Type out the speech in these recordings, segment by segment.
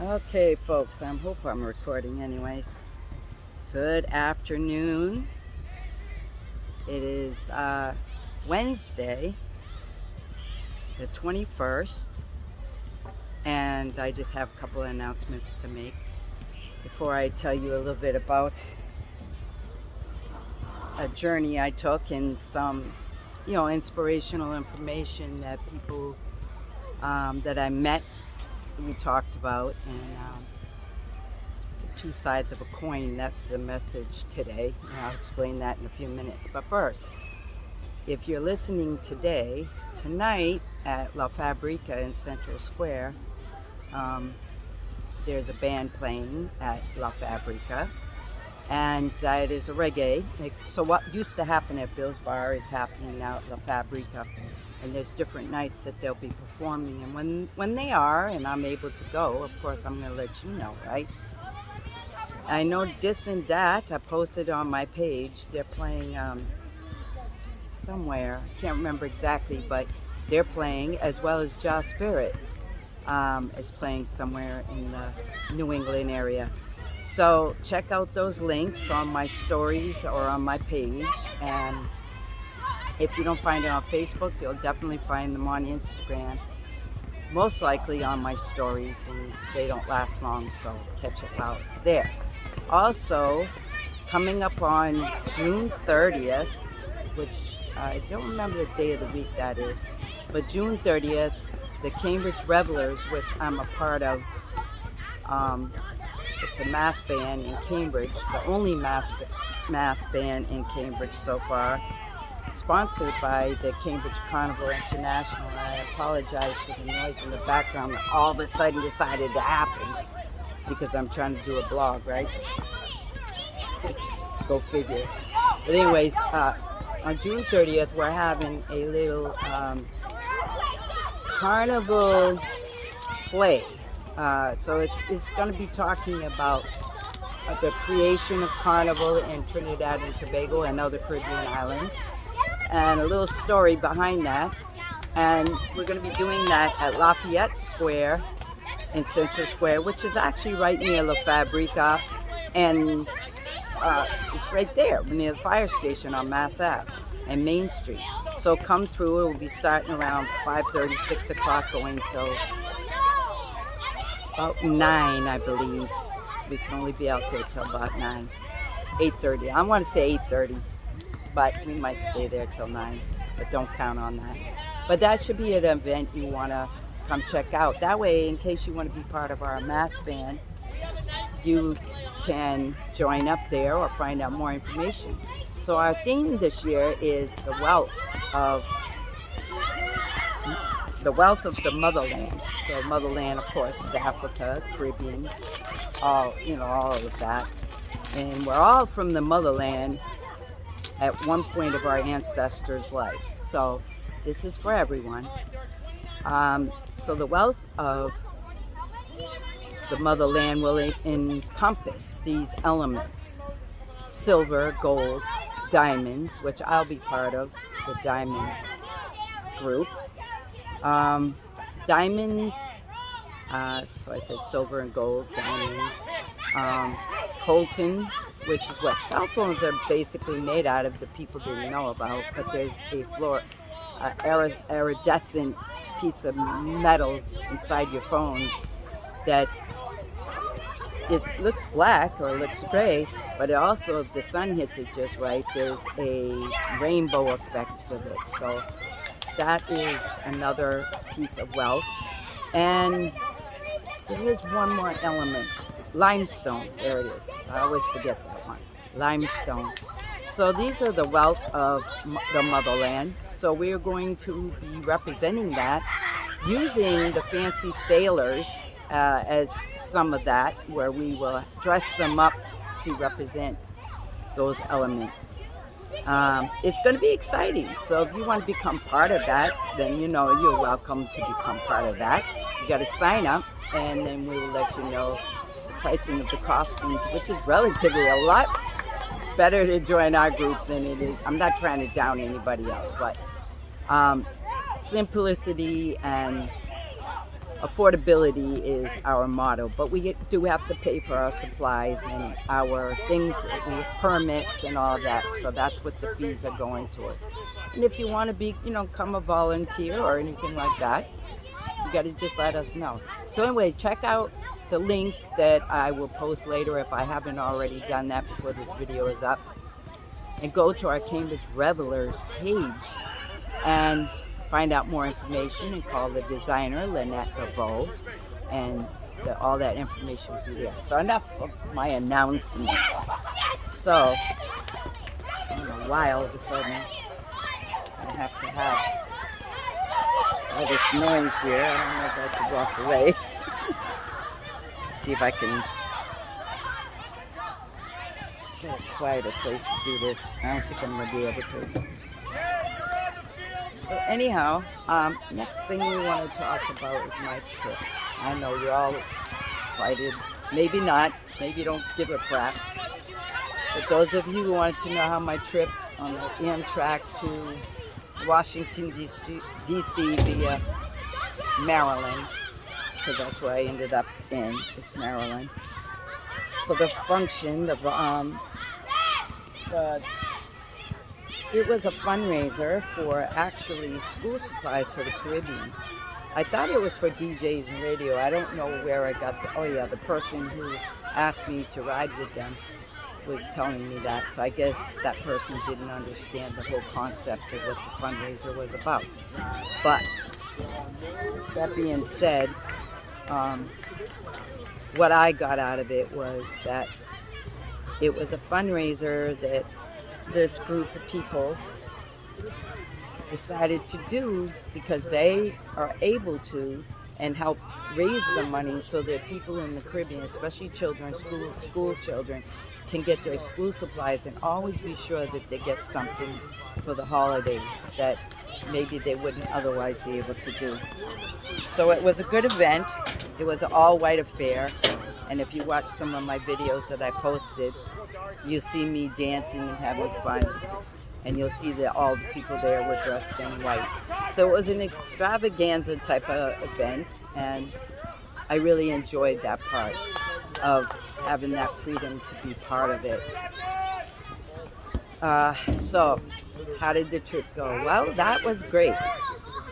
Okay, folks, I hope I'm recording anyways. Good afternoon. It is Wednesday, the 21st, and I just have a couple of announcements to make before I tell you a little bit about a journey I took and some, inspirational information that people that I met, we talked about, and two sides of a coin. That's the message today, and I'll explain that in a few minutes. But first, if you're listening tonight at La Fabrica in Central Square, there's a band playing at La Fabrica, and it is a reggae. So what used to happen at Bill's Bar is happening now at La Fabrica, and there's different nights that they'll be performing. And when they are, and I'm able to go, of course, I'm going to let you know, right? I know this and that. I posted on my page. They're playing somewhere. I can't remember exactly, but they're playing, as well as Jaw Spirit is playing somewhere in the New England area. So check out those links on my stories or on my page. And if you don't find it on Facebook, you'll definitely find them on Instagram. Most likely on my stories, and they don't last long, so catch it while it's there. Also, coming up on June 30th, which I don't remember the day of the week that is, but June 30th, the Cambridge Revelers, which I'm a part of, it's a mass band in Cambridge, the only mass band in Cambridge so far, sponsored by the Cambridge Carnival International. And I apologize for the noise in the background that all of a sudden decided to happen because I'm trying to do a blog, right? Go figure. But anyways, on June 30th, we're having a little carnival play. So it's going to be talking about the creation of carnival in Trinidad and Tobago and other Caribbean islands, and a little story behind that. And we're going to be doing that at Lafayette Square in Central Square, which is actually right near La Fabrica, and it's right there near the fire station on Mass Ave and Main Street. So come through. It will be starting around 5:30, 6 o'clock, going till about 9, I believe. We can only be out there till about 9, 8:30. I want to say 8:30, but we might stay there till 9, but don't count on that. But that should be an event you want to come check out. That way, in case you want to be part of our mass band, you can join up there or find out more information. So our theme this year is the wealth of the motherland. So motherland, of course, is Africa, Caribbean, all of that. And we're all from the motherland at one point of our ancestors' lives. So this is for everyone. So the wealth of the motherland will encompass these elements: silver, gold, diamonds, which I'll be part of, the diamond group. Diamonds, so I said silver and gold, diamonds. Coltan, which is what cell phones are basically made out of, that people didn't know about, but there's a iridescent piece of metal inside your phones that it looks black or looks gray, but it also, if the sun hits it just right, there's a rainbow effect with it. So that is another piece of wealth. And there is one more element: limestone. There it is. I always forget that one. Limestone. So these are the wealth of the motherland. So we are going to be representing that using the fancy sailors as some of that, where we will dress them up to represent those elements. It's going to be exciting. So if you want to become part of that, then you're welcome to become part of that. You got to sign up, and then we will let you know the pricing of the costumes, which is relatively a lot better to join our group than it is. I'm not trying to down anybody else, but simplicity and affordability is our motto, but we do have to pay for our supplies and our things, permits and all of that. So that's what the fees are going towards. And if you want to be, come a volunteer or anything like that, you got to just let us know. So anyway, check out the link that I will post later if I haven't already done that before this video is up. And go to our Cambridge Revelers page and find out more information and call the designer, Lynette Reveau, and all that information will be there. So enough of my announcements. So, I don't know why all of a sudden I have to have all this noise here. I don't know if I have to walk away. See if I can get a quieter place to do this. I don't think I'm going to be able to. So anyhow, next thing we want to talk about is my trip. I know you're all excited. Maybe not. Maybe you don't give a crap. But those of you who wanted to know how my trip on the Amtrak to Washington, D.C. via Maryland, because that's where I ended up in, is Maryland, for the function, it was a fundraiser for actually school supplies for the Caribbean. I thought it was for DJs and radio. I don't know where I got the person who asked me to ride with them was telling me that. So I guess that person didn't understand the whole concept of what the fundraiser was about. But that being said, what I got out of it was that it was a fundraiser that this group of people decided to do because they are able to and help raise the money so that people in the Caribbean, especially children, school children, can get their school supplies and always be sure that they get something for the holidays that maybe they wouldn't otherwise be able to do. So it was a good event. It was an all-white affair. And if you watch some of my videos that I posted, you'll see me dancing and having fun. And you'll see that all the people there were dressed in white. So it was an extravaganza type of event. And I really enjoyed that part of having that freedom to be part of it. So how did the trip go? Well, that was great.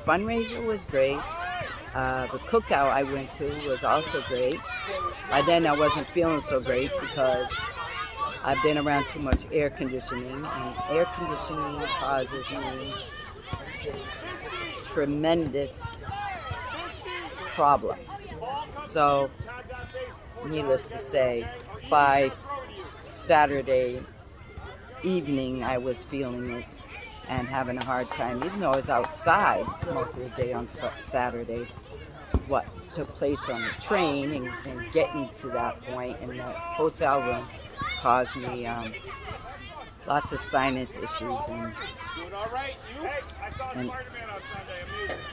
Fundraiser was great. The cookout I went to was also great. By then I wasn't feeling so great because I've been around too much air conditioning, and air conditioning causes me tremendous problems. So, needless to say, by Saturday evening I was feeling it and having a hard time, even though I was outside most of the day on Saturday. What took place on the train and getting to that point in the hotel room caused me lots of sinus issues and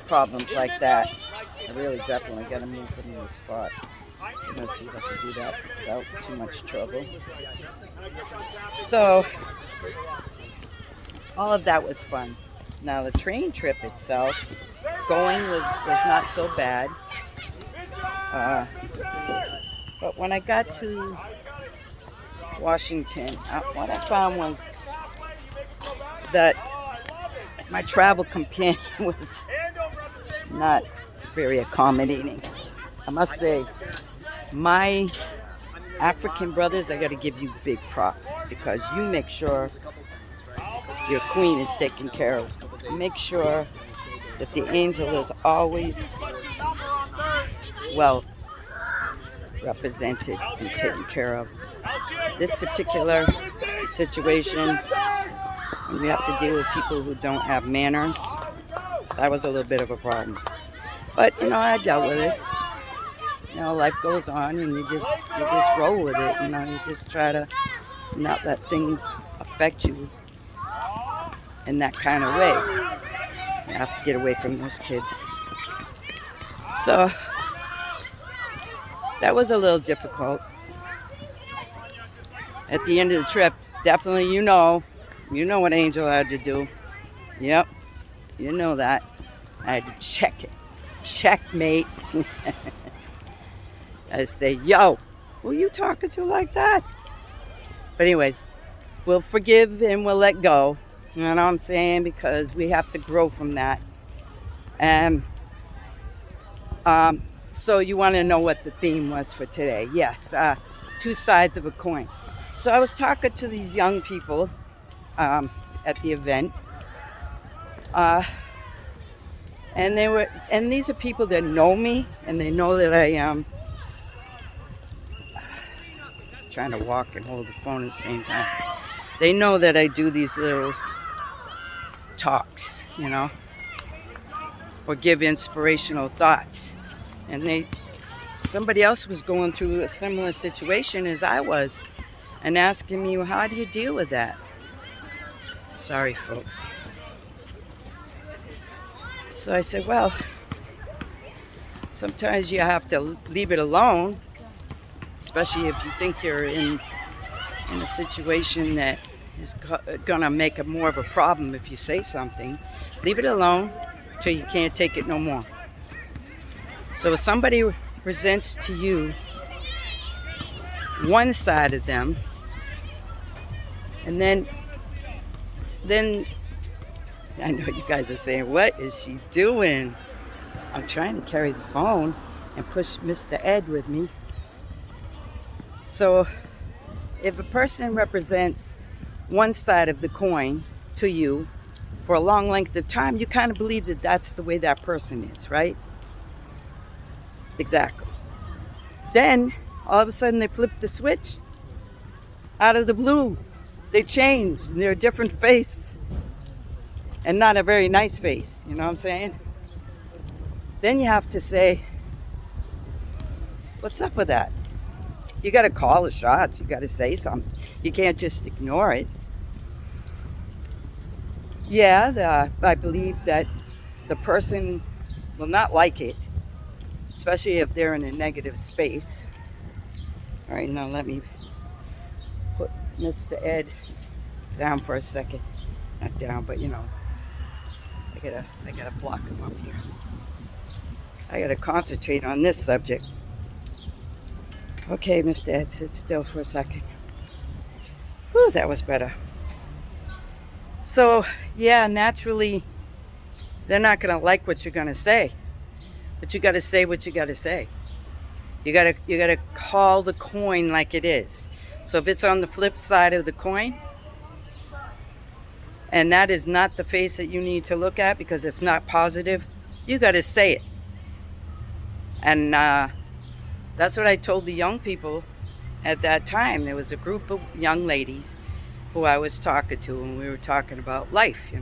problems like that. I really definitely got to move from the spot. So I'm going to see if I can do that without too much trouble. So all of that was fun. Now the train trip itself, going was not so bad. But when I got to Washington, what I found was that my travel companion was not very accommodating. I must say, my African brothers, I got to give you big props because you make sure your queen is taken care of. Make sure that the angel is always well represented and taken care of. This particular situation, you have to deal with people who don't have manners. That was a little bit of a problem. But, I dealt with it. Life goes on and you just roll with it. You just try to not let things affect you in that kind of way. You have to get away from those kids. So that was a little difficult. At the end of the trip, definitely you know what Angel had to do. Yep, you know that. I had to check it. checkmate. I say, yo, who you talking to like that? But anyways, we'll forgive and we'll let go. You know what I'm saying? Because we have to grow from that. And so you want to know what the theme was for today? Yes, two sides of a coin. So I was talking to these young people at the event, and these are people that know me, and they know that I am just trying to walk and hold the phone at the same time. They know that I do these little talks, or give inspirational thoughts. And somebody else was going through a similar situation as I was and asking me, well, how do you deal with that? Sorry, folks. So I said, well, sometimes you have to leave it alone, especially if you think you're in a situation that is gonna make more of a problem if you say something. Leave it alone till you can't take it no more. So if somebody presents to you one side of them, and then I know you guys are saying, what is she doing? I'm trying to carry the phone and push Mr. Ed with me. So if a person represents one side of the coin to you for a long length of time, you kind of believe that that's the way that person is, right? Exactly. Then all of a sudden they flip the switch out of the blue. They change and they're a different face, and not a very nice face, you know what I'm saying? Then you have to say, what's up with that? You got to call the shots. You got to say something. You can't just ignore it. Yeah, I believe that the person will not like it, especially if they're in a negative space. All right, now let me put Mr. Ed down for a second. Not down, but I gotta block him up here. I gotta concentrate on this subject. Okay, Mr. Ed, sit still for a second. Whew, that was better. So, yeah, naturally, they're not gonna like what you're gonna say. But you gotta say what you gotta say. You gotta call the coin like it is. So if it's on the flip side of the coin, and that is not the face that you need to look at because it's not positive, you gotta say it. And that's what I told the young people at that time. There was a group of young ladies who I was talking to, and we were talking about life,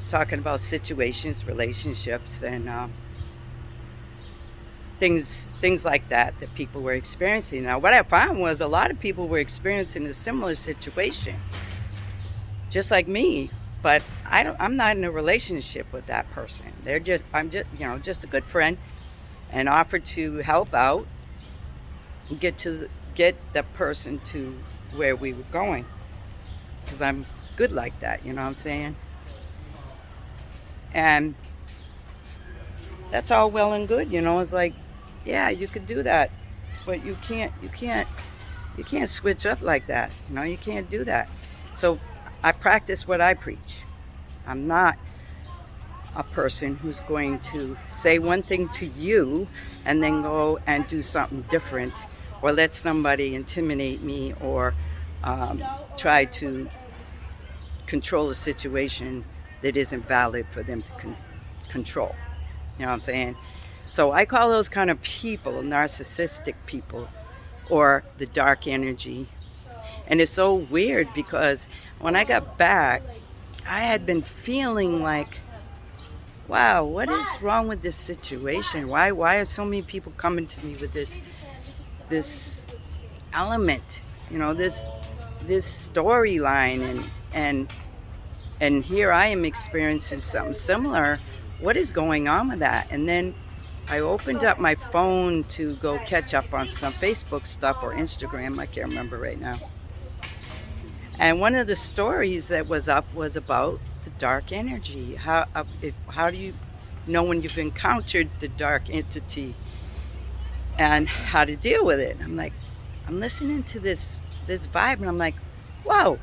talking about situations, relationships, and things like that people were experiencing. Now, what I found was a lot of people were experiencing a similar situation, just like me, but I'm not in a relationship with that person. I'm just a good friend, and offered to help out and get the person to where we were going, because I'm good like that, you know what I'm saying? And that's all well and good, it's like, yeah, you could do that, but you can't switch up like that, you can't do that. So I practice what I preach. I'm not a person who's going to say one thing to you and then go and do something different, or let somebody intimidate me, or try to control a situation that isn't valid for them to control. You know what I'm saying? So I call those kind of people narcissistic people, or the dark energy. And it's so weird because when I got back, I had been feeling like, wow, what is wrong with this situation? Why are so many people coming to me with this element, this storyline, and here I am experiencing something similar. What is going on with that? And then I opened up my phone to go catch up on some Facebook stuff or Instagram. I can't remember right now. And one of the stories that was up was about the dark energy. How do you know when you've encountered the dark entity and how to deal with it. I'm like, I'm listening to this vibe, and I'm like, whoa,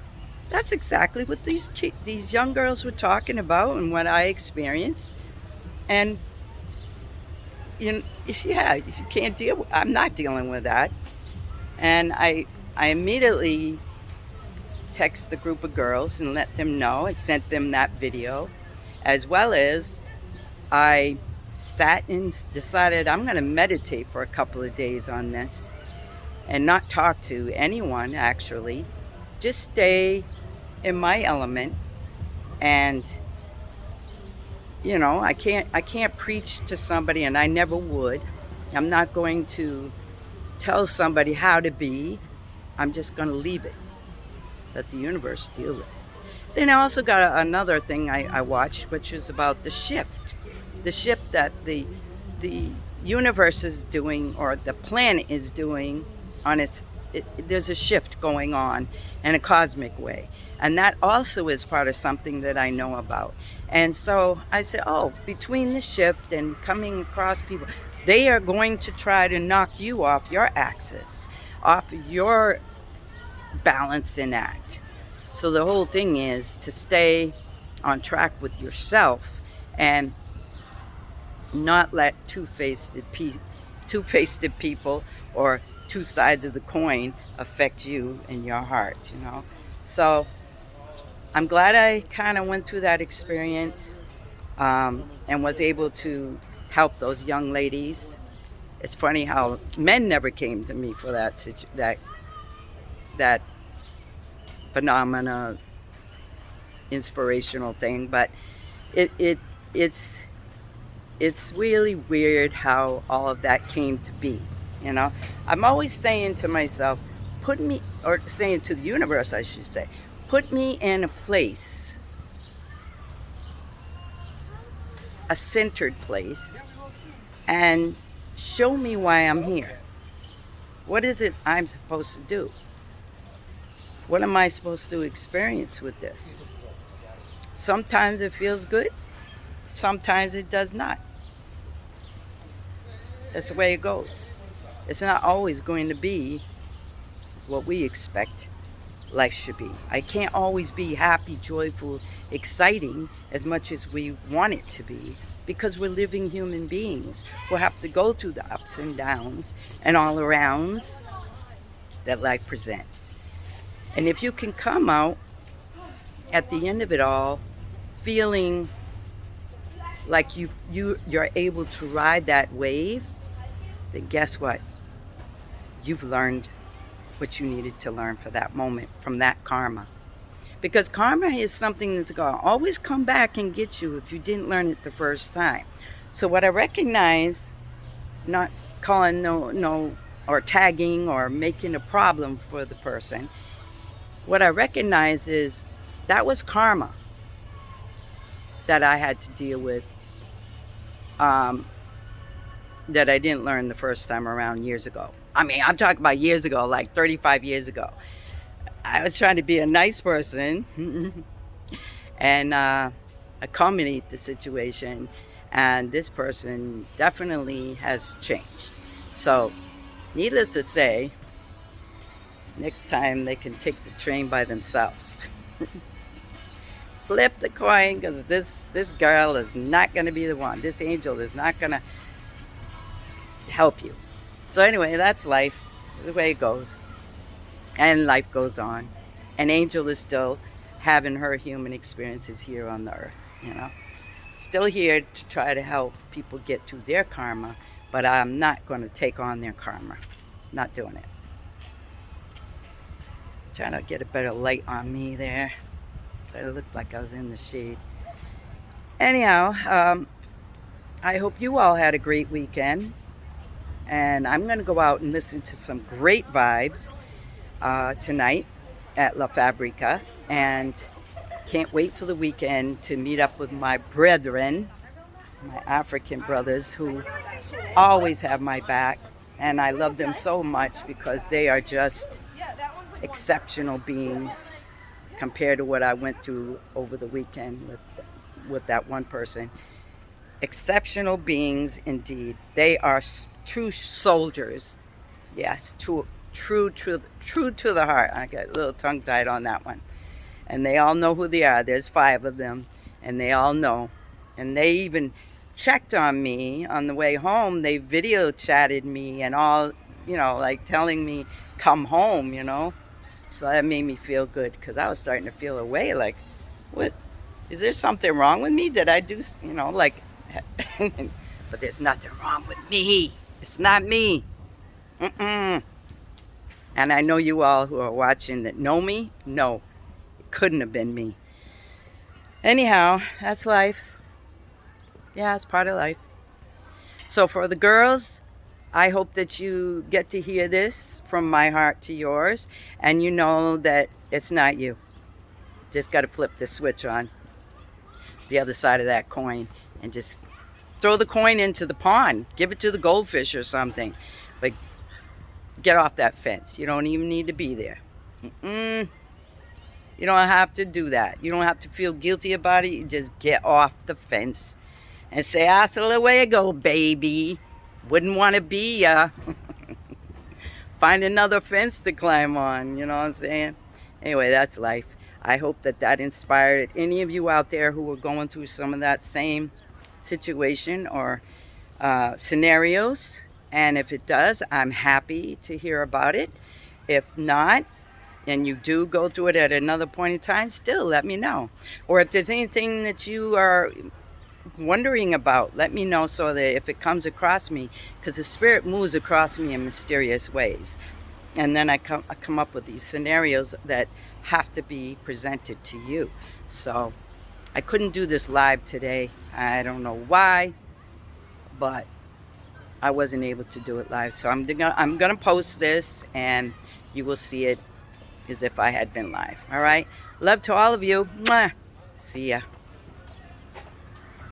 that's exactly what these young girls were talking about and what I experienced. And yeah, you can't deal. I'm not dealing with that. And I immediately text the group of girls and let them know and sent them that video, as well as I sat and decided I'm going to meditate for a couple of days on this and not talk to anyone, actually. Just stay in my element. And I can't preach to somebody, and I never would. I'm not going to tell somebody how to be. I'm just going to leave it. Let the universe deal with it. Then I also got another thing I watched, which is about the shift. The shift that the universe is doing, or the planet is doing on there's a shift going on in a cosmic way. And that also is part of something that I know about. And so I said, oh, between the shift and coming across people, they are going to try to knock you off your axis, off your balancing act. So the whole thing is to stay on track with yourself and not let two-faced people or two sides of the coin affect you in your heart. So I'm glad I kind of went through that experience, and was able to help those young ladies. It's funny how men never came to me for that phenomena, inspirational thing, but it's really weird how all of that came to be. I'm always saying to myself, saying to the universe, I should say, put me in a place, a centered place, and show me why I'm here. What is it I'm supposed to do? What am I supposed to experience with this? Sometimes it feels good, sometimes it does not. That's the way it goes. It's not always going to be what we expect life should be. I can't always be happy, joyful, exciting as much as we want it to be, because we're living human beings. We'll have to go through the ups and downs and all arounds that life presents. And if you can come out at the end of it all feeling like you're able to ride that wave, then guess what? You've learned what you needed to learn for that moment from that karma. Because karma is something that's going to always come back and get you if you didn't learn it the first time. So what I recognize, not calling no or tagging or making a problem for the person, what I recognize is that was karma that I had to deal with, that I didn't learn the first time around years ago. I mean, I'm talking about years ago, like 35 years ago. I was trying to be a nice person and accommodate the situation, and this person definitely has changed. So, needless to say, next time they can take the train by themselves. Flip the coin, because this girl is not going to be the one. This angel is not going to help you. So anyway, that's life, the way it goes. And life goes on. An angel is still having her human experiences here on the earth. Still here to try to help people get through their karma, but I'm not going to take on their karma. Not doing it. Trying to get a better light on me there. So it looked like I was in the shade. Anyhow, I hope you all had a great weekend. And I'm going to go out and listen to some great vibes tonight at La Fabrica. And can't wait for the weekend to meet up with my brethren, my African brothers, who always have my back. And I love them so much because they are just exceptional beings compared to what I went through over the weekend with that one person. Exceptional beings indeed. They are true soldiers. Yes, true to the heart. I got a little tongue tied on that one. And they all know who they are. There's 5 of them, and they all know. And they even checked on me on the way home. They video chatted me and all, like telling me, come home, So that made me feel good because I was starting to feel away. Like, what? Is there something wrong with me? Did I do, like, but there's nothing wrong with me. It's not me. Mm-mm. And I know you all who are watching that know me, no, it couldn't have been me. Anyhow, that's life. Yeah, it's part of life. So for the girls, I hope that you get to hear this from my heart to yours, and you know that it's not you. Just got to flip the switch on the other side of that coin and just throw the coin into the pond. Give it to the goldfish or something. But get off that fence. You don't even need to be there. You don't have to do that. You don't have to feel guilty about it. You just get off the fence and say, hasta luego, baby. Wouldn't want to be ya. Find another fence to climb on. You know what I'm saying? Anyway, that's life. I hope that inspired any of you out there who are going through some of that same situation or scenarios. And if it does, I'm happy to hear about it. If not, and you do go through it at another point in time, still let me know. Or if there's anything that you are wondering about, let me know so that if it comes across me, because the spirit moves across me in mysterious ways. And then I come up with these scenarios that have to be presented to you. So I couldn't do this live today. I don't know why, but I wasn't able to do it live. So I'm gonna post this and you will see it as if I had been live. All right. Love to all of you. Mwah. See ya.